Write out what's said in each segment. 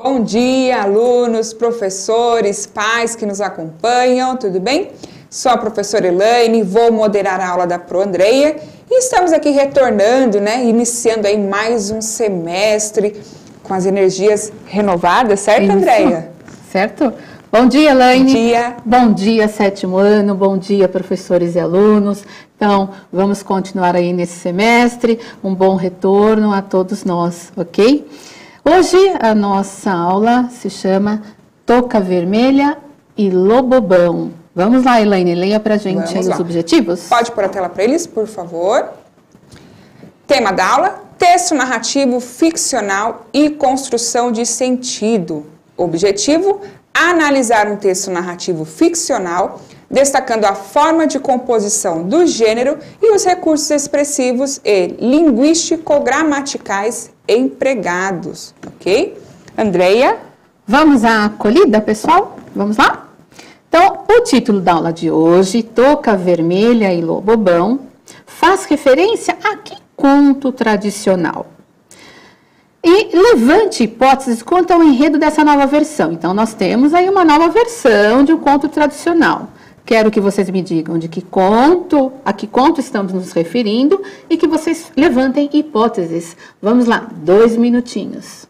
Bom dia, alunos, professores, pais que nos acompanham, tudo bem? Sou a professora Elaine, vou moderar a aula da Pro Andreia e estamos aqui retornando, iniciando aí mais um semestre com as energias renovadas, certo, isso, Andreia? Certo? Bom dia, Elaine. Bom dia. Bom dia, 7º ano, bom dia, professores e alunos. Então, vamos continuar aí nesse semestre, um bom retorno a todos nós, ok? Hoje a nossa aula se chama Touca Vermelha e Lobobão. Vamos lá, Elaine, leia pra gente aí os objetivos. Pode pôr a tela para eles, por favor. Tema da aula, texto narrativo ficcional e construção de sentido. Objetivo, analisar um texto narrativo ficcional, destacando a forma de composição do gênero e os recursos expressivos e linguístico-gramaticais empregados, ok? Andreia? Vamos à acolhida, pessoal? Vamos lá? Então, o título da aula de hoje, Touca Vermelha e Lobobão, faz referência a que conto tradicional? E levante hipóteses quanto ao enredo dessa nova versão. Então, nós temos aí uma nova versão de um conto tradicional. Quero que vocês me digam a que conto estamos nos referindo e que vocês levantem hipóteses. Vamos lá, 2 minutinhos.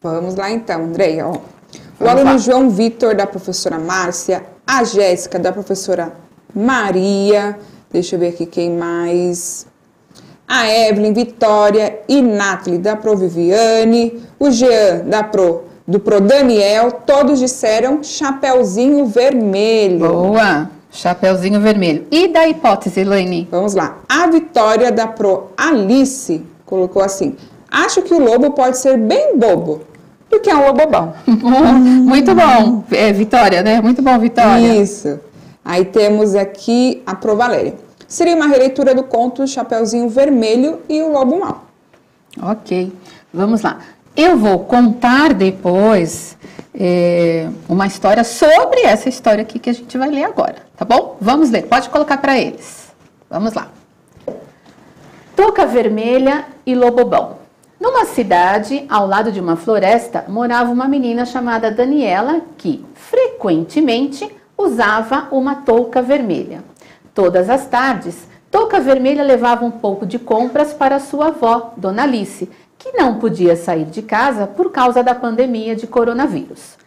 Vamos lá então, Andreia. O aluno João Vitor, da professora Márcia, a Jéssica, da professora Maria, deixa eu ver aqui quem mais, a Evelyn, Vitória e Nathalie, da Pro Viviane, o Jean, do Pro Daniel, todos disseram Chapeuzinho Vermelho. Boa! Chapeuzinho Vermelho. E da hipótese, Elaine? Vamos lá. A Vitória, da Pro Alice, colocou assim: acho que o lobo pode ser bem bobo, porque é um lobobão. Muito bom, Vitória, né? Muito bom, Vitória. Isso. Aí temos aqui a Pro Valéria. Seria uma releitura do conto Chapeuzinho Vermelho e o Lobo Mau. Ok, vamos lá. Eu vou contar depois uma história sobre essa história aqui que a gente vai ler agora, tá bom? Vamos ler, pode colocar para eles. Vamos lá. Touca Vermelha e Lobobão. Numa cidade, ao lado de uma floresta, morava uma menina chamada Daniela que, frequentemente, usava uma touca vermelha. Todas as tardes, Touca Vermelha levava um pouco de compras para sua avó, Dona Alice, que não podia sair de casa por causa da pandemia de coronavírus.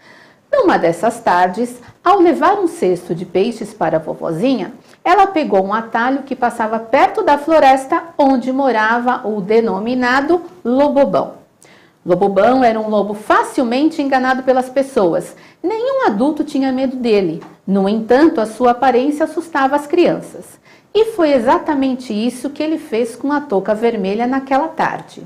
Numa dessas tardes, ao levar um cesto de peixes para a vovozinha, ela pegou um atalho que passava perto da floresta onde morava o denominado Lobobão. Lobobão era um lobo facilmente enganado pelas pessoas. Nenhum adulto tinha medo dele. No entanto, a sua aparência assustava as crianças. E foi exatamente isso que ele fez com a Touca Vermelha naquela tarde.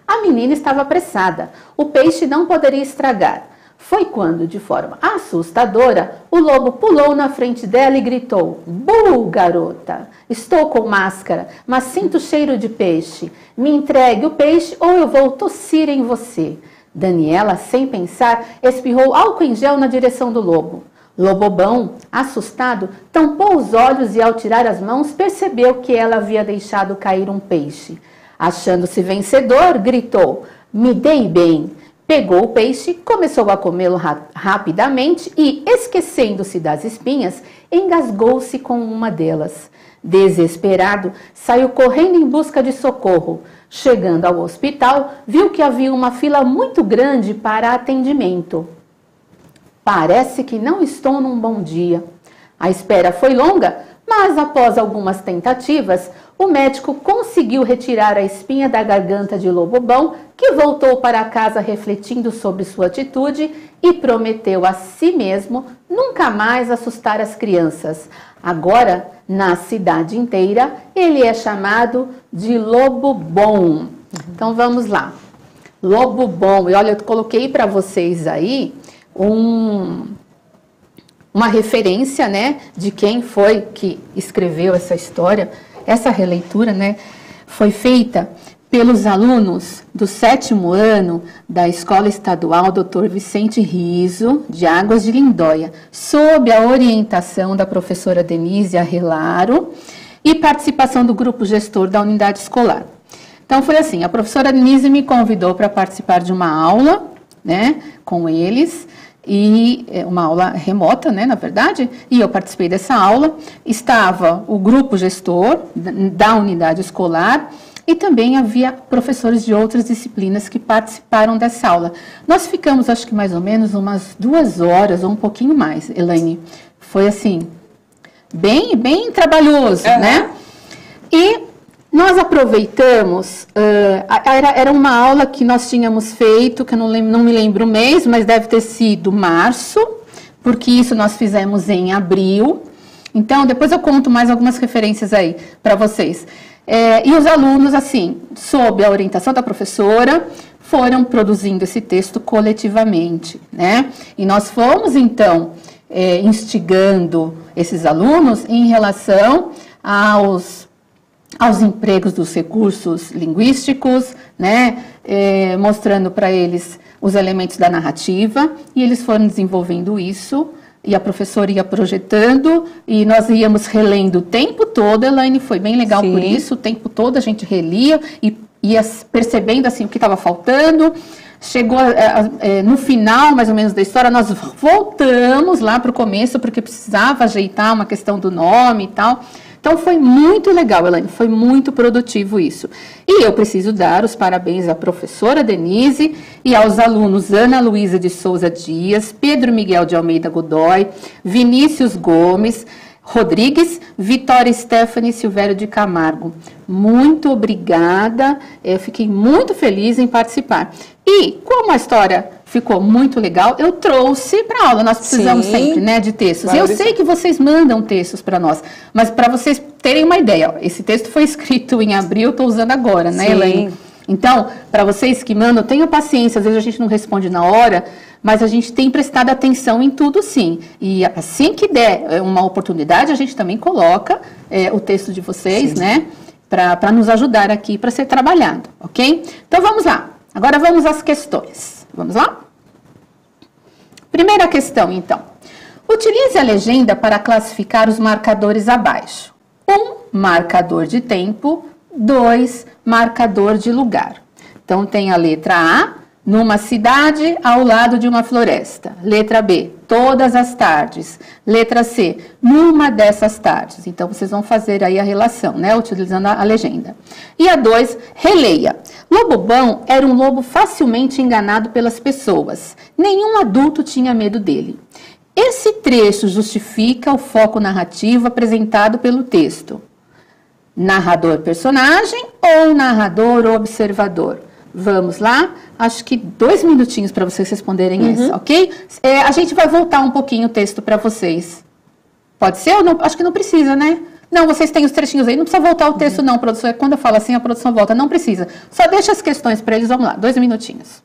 A menina estava apressada. O peixe não poderia estragar. Foi quando, de forma assustadora, o lobo pulou na frente dela e gritou: "Bu, garota! Estou com máscara, mas sinto cheiro de peixe. Me entregue o peixe ou eu vou tossir em você." Daniela, sem pensar, espirrou álcool em gel na direção do lobo. Lobobão, assustado, tampou os olhos e, ao tirar as mãos, percebeu que ela havia deixado cair um peixe. Achando-se vencedor, gritou: "Me dei bem!" Pegou o peixe, começou a comê-lo rapidamente e, esquecendo-se das espinhas, engasgou-se com uma delas. Desesperado, saiu correndo em busca de socorro. Chegando ao hospital, viu que havia uma fila muito grande para atendimento. "Parece que não estou num bom dia." A espera foi longa, mas após algumas tentativas, o médico conseguiu retirar a espinha da garganta de Lobobão, que voltou para casa refletindo sobre sua atitude e prometeu a si mesmo nunca mais assustar as crianças. Agora, na cidade inteira, ele é chamado de Lobo Bom. Então vamos lá. Lobo Bom. E olha, eu coloquei para vocês aí uma referência, né, de quem foi que escreveu essa história. Essa releitura, né, foi feita pelos alunos do 7º ano da Escola Estadual Dr. Vicente Riso, de Águas de Lindóia, sob a orientação da professora Denise Arrelaro e participação do grupo gestor da unidade escolar. Então, foi assim, a professora Denise me convidou para participar de uma aula, né, com eles, e uma aula remota, né, na verdade, e eu participei dessa aula. Estava o grupo gestor da unidade escolar e também havia professores de outras disciplinas que participaram dessa aula. Nós ficamos, acho que mais ou menos umas 2 horas ou um pouquinho mais, Elaine. Foi assim, bem trabalhoso, né? E nós aproveitamos, era uma aula que nós tínhamos feito, que eu não me lembro o mês, mas deve ter sido março, porque isso nós fizemos em abril. Então, depois eu conto mais algumas referências aí para vocês. E os alunos, assim, sob a orientação da professora, foram produzindo esse texto coletivamente, né? E nós fomos, então, instigando esses alunos em relação aos empregos dos recursos linguísticos, né, mostrando para eles os elementos da narrativa, e eles foram desenvolvendo isso, e a professora ia projetando, e nós íamos relendo o tempo todo. Elaine, foi bem legal. Sim. Por isso, o tempo todo a gente relia e ia percebendo assim, o que estava faltando. Chegou no final, mais ou menos, da história, nós voltamos lá para o começo, porque precisava ajeitar uma questão do nome e tal. Então, foi muito legal, Elaine, foi muito produtivo isso. E eu preciso dar os parabéns à professora Denise e aos alunos Ana Luísa de Souza Dias, Pedro Miguel de Almeida Godoy, Vinícius Gomes Rodrigues, Vitória Stephanie Silvério de Camargo. Muito obrigada, eu fiquei muito feliz em participar. E como a história ficou muito legal, eu trouxe para a aula. Nós precisamos sempre, né, de textos. Eu sei que vocês mandam textos para nós, mas para vocês terem uma ideia, ó, esse texto foi escrito em abril, estou usando agora, né, Elaine? Então, para vocês que mandam, tenham paciência, às vezes a gente não responde na hora, mas a gente tem prestado atenção em tudo, sim. E assim que der uma oportunidade, a gente também coloca o texto de vocês, né, para nos ajudar aqui, para ser trabalhado, ok? Então, vamos lá. Agora vamos às questões. Vamos lá? Primeira questão, então. Utilize a legenda para classificar os marcadores abaixo. 1, marcador de tempo. 2, marcador de lugar. Então, tem a letra A, Numa cidade ao lado de uma floresta. Letra B, todas as tardes. Letra C, numa dessas tardes. Então, vocês vão fazer aí a relação, né? Utilizando a legenda. E a 2, releia. Lobobão era um lobo facilmente enganado pelas pessoas. Nenhum adulto tinha medo dele. Esse trecho justifica o foco narrativo apresentado pelo texto. Narrador-personagem ou narrador-observador? Vamos lá? Acho que 2 minutinhos para vocês responderem essa, ok? A gente vai voltar um pouquinho o texto para vocês. Pode ser ou não? Acho que não precisa, né? Não, vocês têm os trechinhos aí. Não precisa voltar o texto, não, produção. Quando eu falo assim, a produção volta. Não precisa. Só deixa as questões para eles. Vamos lá, 2 minutinhos.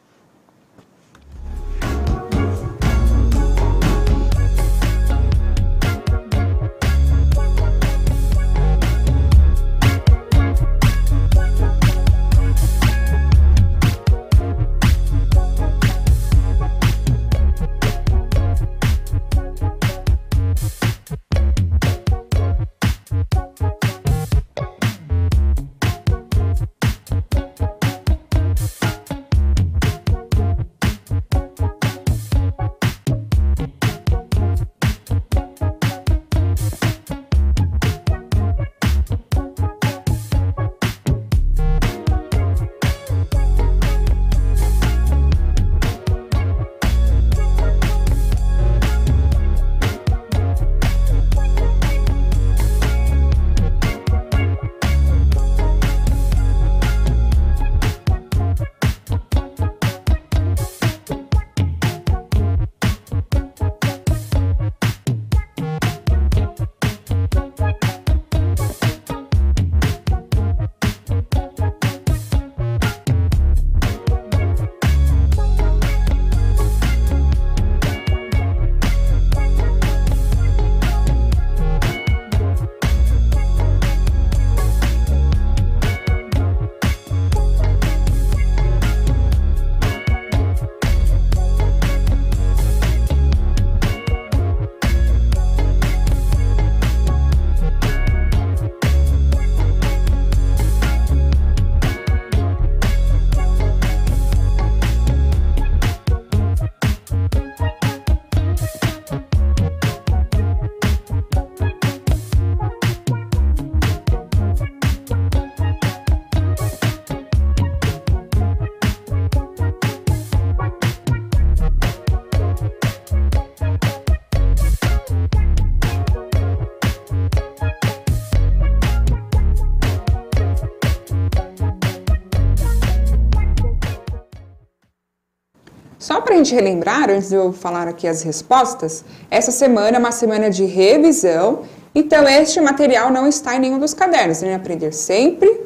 Só para a gente relembrar, antes de eu falar aqui as respostas, essa semana é uma semana de revisão, então este material não está em nenhum dos cadernos. Tem que aprender sempre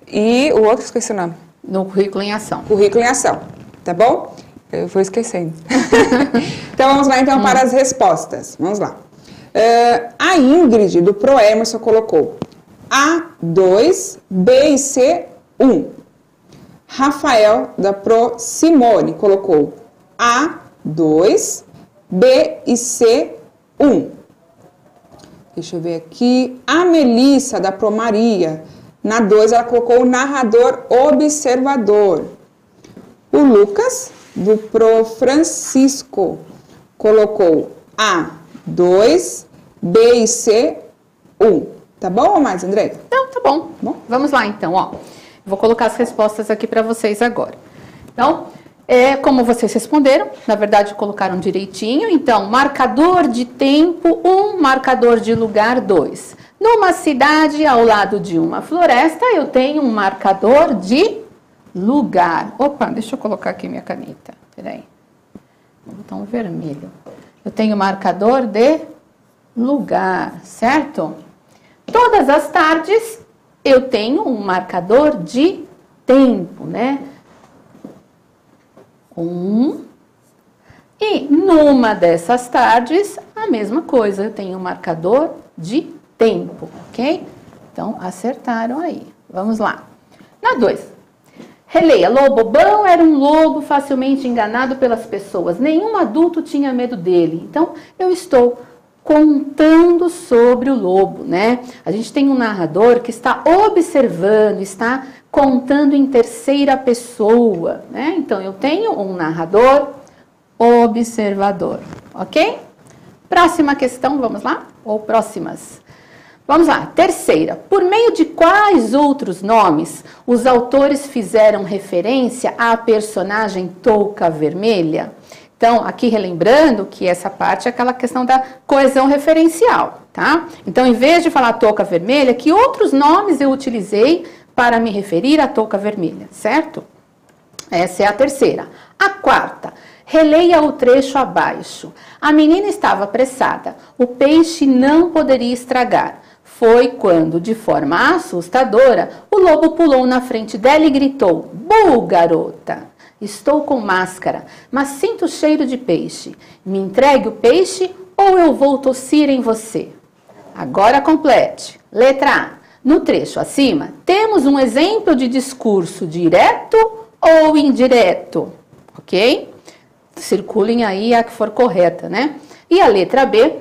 e o outro, esqueci o nome. No currículo em ação. Currículo em ação, tá bom? Eu vou esquecendo. Então vamos lá então para as respostas. Vamos lá. A Ingrid do Pro Emerson colocou A2, B e C, 1. Rafael da Pro Simone colocou A2, B e C, 1. Deixa eu ver aqui. A Melissa da Pro Maria, na 2, ela colocou o narrador observador. O Lucas do Pro Francisco colocou A2, B e C, 1. Tá bom ou mais, André? Não, tá bom. Vamos lá então, ó. Vou colocar as respostas aqui para vocês agora. Então, como vocês responderam, na verdade colocaram direitinho. Então, marcador de tempo 1, marcador de lugar 2. Numa cidade ao lado de uma floresta, eu tenho um marcador de lugar. Opa, deixa eu colocar aqui minha caneta. Peraí. Vou botar um vermelho. Eu tenho marcador de lugar, certo? Todas as tardes eu tenho um marcador de tempo, né? 1. E numa dessas tardes, a mesma coisa. Eu tenho um marcador de tempo, ok? Então, acertaram aí. Vamos lá. Na 2. Releia. Lobobão era um lobo facilmente enganado pelas pessoas. Nenhum adulto tinha medo dele. Então, eu estou contando sobre o lobo, né? A gente tem um narrador que está observando, está contando em terceira pessoa, né? Então, eu tenho um narrador observador, ok? Próxima questão, vamos lá? Ou próximas? Vamos lá, terceira. Por meio de quais outros nomes os autores fizeram referência à personagem touca vermelha? Então, aqui relembrando que essa parte é aquela questão da coesão referencial, tá? Então, em vez de falar touca vermelha, que outros nomes eu utilizei para me referir à touca vermelha, certo? Essa é a terceira. A quarta, releia o trecho abaixo. A menina estava apressada. O peixe não poderia estragar. Foi quando, de forma assustadora, o lobo pulou na frente dela e gritou: "Bu, garota! Estou com máscara, mas sinto cheiro de peixe. Me entregue o peixe ou eu vou tossir em você." Agora complete. Letra A. No trecho acima, temos um exemplo de discurso direto ou indireto. Ok? Circulem aí a que for correta, né? E a letra B,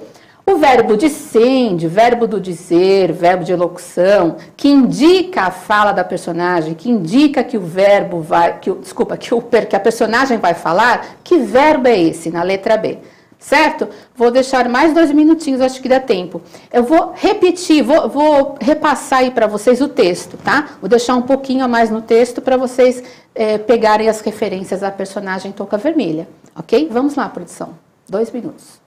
o verbo dicende, verbo do dizer, verbo de elocução, que indica a fala da personagem, que indica que o verbo vai, que a personagem vai falar, que verbo é esse na letra B? Certo? Vou deixar mais 2 minutinhos, acho que dá tempo. Eu vou repetir, vou repassar aí para vocês o texto, tá? Vou deixar um pouquinho a mais no texto para vocês pegarem as referências à personagem touca vermelha, ok? Vamos lá, produção. 2 minutos.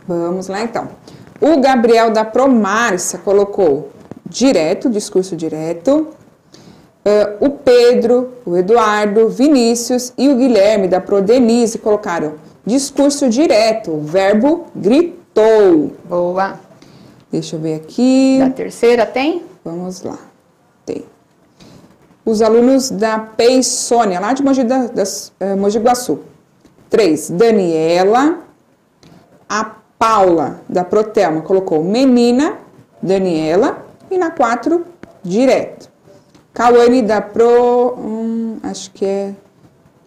Vamos lá, então. O Gabriel da Promárcia colocou direto, discurso direto. O Pedro, o Eduardo, Vinícius e o Guilherme da Prodenise colocaram discurso direto, o verbo gritou. Boa. Deixa eu ver aqui. Da terceira tem? Vamos lá. Tem. Os alunos da PEI Sônia, lá de Mogi Guaçu. 3. Daniela. A Paula, da Protelma, colocou menina, Daniela. E na 4, direto. Cauane da acho que é...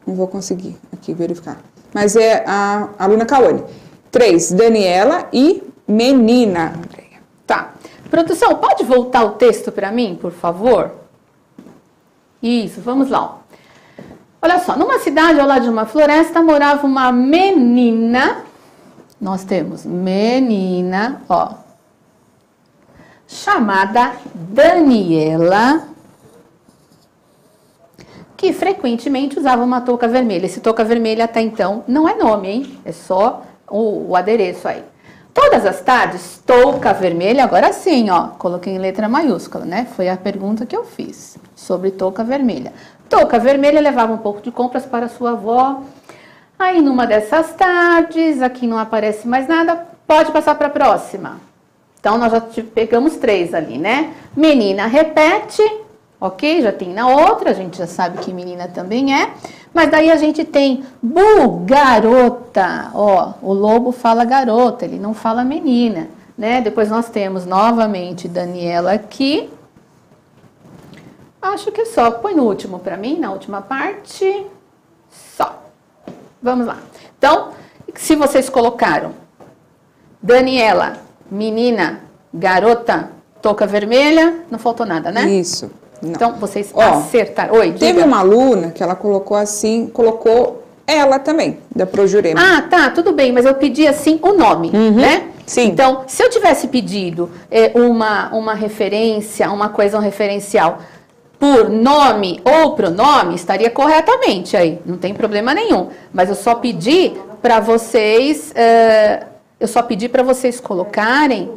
Não vou conseguir aqui verificar. Mas é a aluna Cauane. 3, Daniela e menina. Tá. Produção, pode voltar o texto para mim, por favor? Isso, vamos lá. Olha só, numa cidade ao lado de uma floresta morava uma menina. Nós temos menina, ó, chamada Daniela, que frequentemente usava uma touca vermelha. Esse touca vermelha até então não é nome, hein? É só o adereço aí. Todas as tardes, touca vermelha, agora sim, ó, coloquei em letra maiúscula, né? Foi a pergunta que eu fiz sobre touca vermelha. Touca vermelha levava um pouco de compras para sua avó. Aí, numa dessas tardes, aqui não aparece mais nada, pode passar para a próxima. Então, nós já pegamos 3 ali, né? Menina repete, ok? Já tem na outra, a gente já sabe que menina também é. Mas daí a gente tem garota. Ó, o lobo fala garota, ele não fala menina, né? Depois nós temos novamente Daniela aqui. Acho que só. Põe no último para mim, na última parte. Só. Vamos lá. Então, se vocês colocaram Daniela, menina, garota, touca vermelha, não faltou nada, né? Isso. Não. Então, vocês acertaram. Oi, diga. Teve uma aluna que ela colocou assim, colocou ela também, da Projurema. Ah, tá, tudo bem, mas eu pedi assim o nome, né? Sim. Então, se eu tivesse pedido uma referência, uma coisa, um referencial por nome ou pronome, estaria corretamente aí, não tem problema nenhum. Mas eu só pedi para vocês, colocarem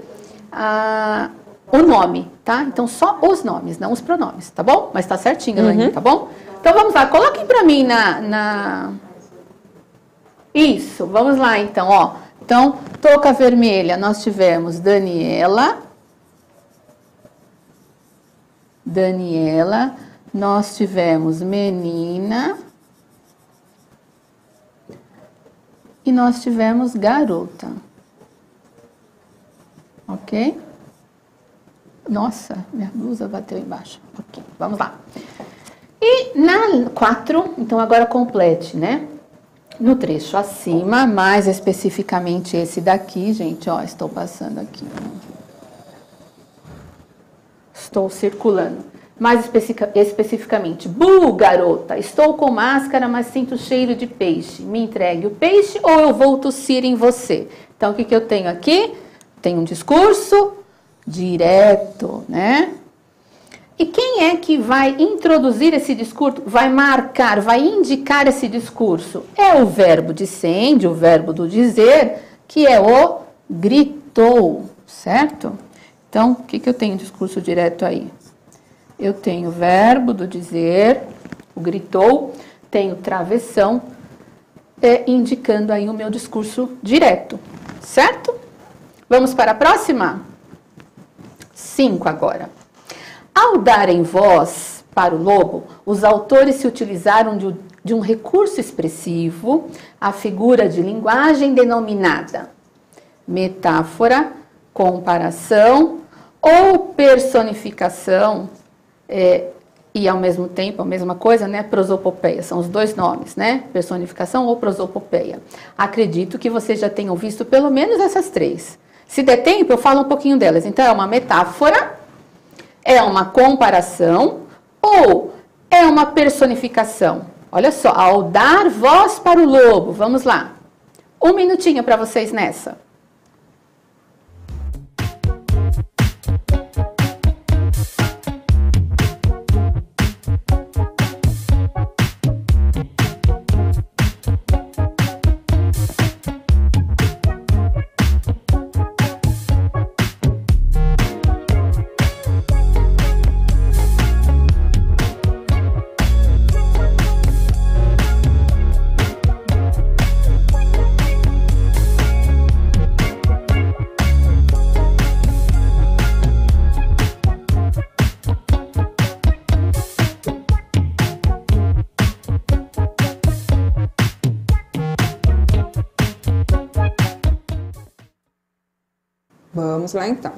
o nome, tá? Então, só os nomes, não os pronomes, tá bom? Mas tá certinho, Elaine, tá bom? Então, vamos lá, coloquem para mim Isso, vamos lá, então, ó. Então, touca vermelha, nós tivemos Daniela, nós tivemos menina e nós tivemos garota, ok? Nossa, minha blusa bateu embaixo. Ok, vamos lá. E na 4, então agora complete, né? No trecho acima, mais especificamente esse daqui, gente, ó, estou passando aqui. Estou circulando. Mais especificamente, garota, estou com máscara, mas sinto cheiro de peixe. Me entregue o peixe ou eu vou tossir em você? Então, o que eu tenho aqui? Tenho um discurso direto, né? E quem é que vai introduzir esse discurso, vai marcar, vai indicar esse discurso? É o verbo dicende, o verbo do dizer, que é o gritou, certo? Então, o que eu tenho discurso direto aí? Eu tenho o verbo do dizer, o gritou, tenho travessão, indicando aí o meu discurso direto, certo? Vamos para a próxima? 5 agora. Ao darem voz para o lobo, os autores se utilizaram de um recurso expressivo, a figura de linguagem denominada metáfora, comparação ou personificação, e ao mesmo tempo, a mesma coisa, né? Prosopopeia, são os dois nomes, né? Personificação ou prosopopeia. Acredito que vocês já tenham visto pelo menos essas 3. Se der tempo, eu falo um pouquinho delas. Então, é uma metáfora, é uma comparação ou é uma personificação? Olha só, ao dar voz para o lobo, vamos lá. 1 minutinho para vocês nessa. Vamos lá, então.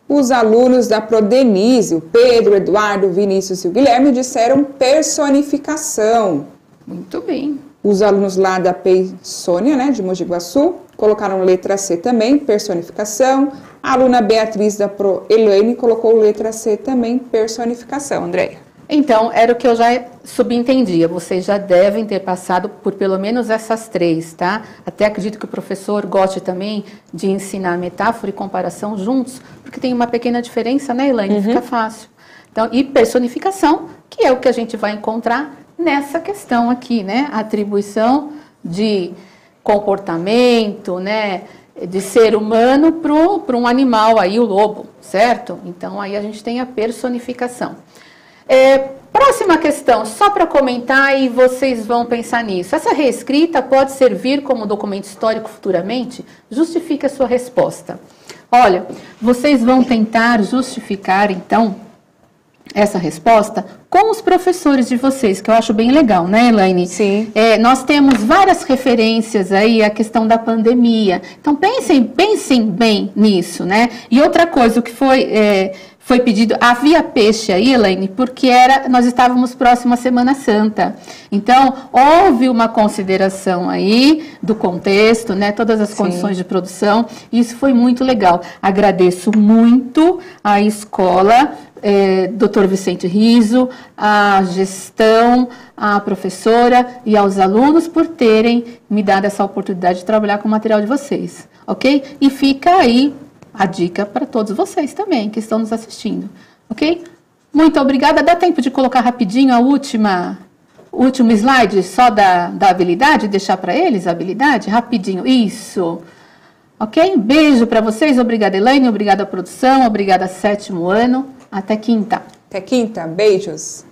Os alunos da Prodenise, o Pedro, o Eduardo, o Vinícius e o Guilherme, disseram personificação. Muito bem. Os alunos lá da Sônia, né, de Mogi Guaçu, colocaram letra C também, personificação. A aluna Beatriz da Pro Elaine colocou letra C também, personificação. Andréia. Então, era o que eu já subentendia. Vocês já devem ter passado por pelo menos essas 3, tá? Até acredito que o professor goste também de ensinar metáfora e comparação juntos, porque tem uma pequena diferença, né, Elaine? Fica fácil. Então, e personificação, que é o que a gente vai encontrar nessa questão aqui, né? Atribuição de comportamento, né? De ser humano para um animal aí, o lobo, certo? Então, aí a gente tem a personificação. Próxima questão, só para comentar e vocês vão pensar nisso. Essa reescrita pode servir como documento histórico futuramente? Justifique a sua resposta. Olha, vocês vão tentar justificar, então, essa resposta com os professores de vocês, que eu acho bem legal, né, Elaine? Sim. Nós temos várias referências aí à questão da pandemia. Então, pensem bem nisso, né? E outra coisa, o que foi pedido, havia peixe aí, Elaine, porque nós estávamos próximo à Semana Santa. Então, houve uma consideração aí do contexto, né? Todas as condições de produção. Isso foi muito legal. Agradeço muito à escola, Dr. Vicente Riso, a gestão, a professora e aos alunos por terem me dado essa oportunidade de trabalhar com o material de vocês, ok? E fica aí a dica para todos vocês também que estão nos assistindo, ok? Muito obrigada. Dá tempo de colocar rapidinho o último slide só da habilidade, deixar para eles a habilidade? Rapidinho, isso. Ok? Beijo para vocês. Obrigada, Elaine. Obrigada, produção. Obrigada, 7º ano. Até quinta. Até quinta. Beijos.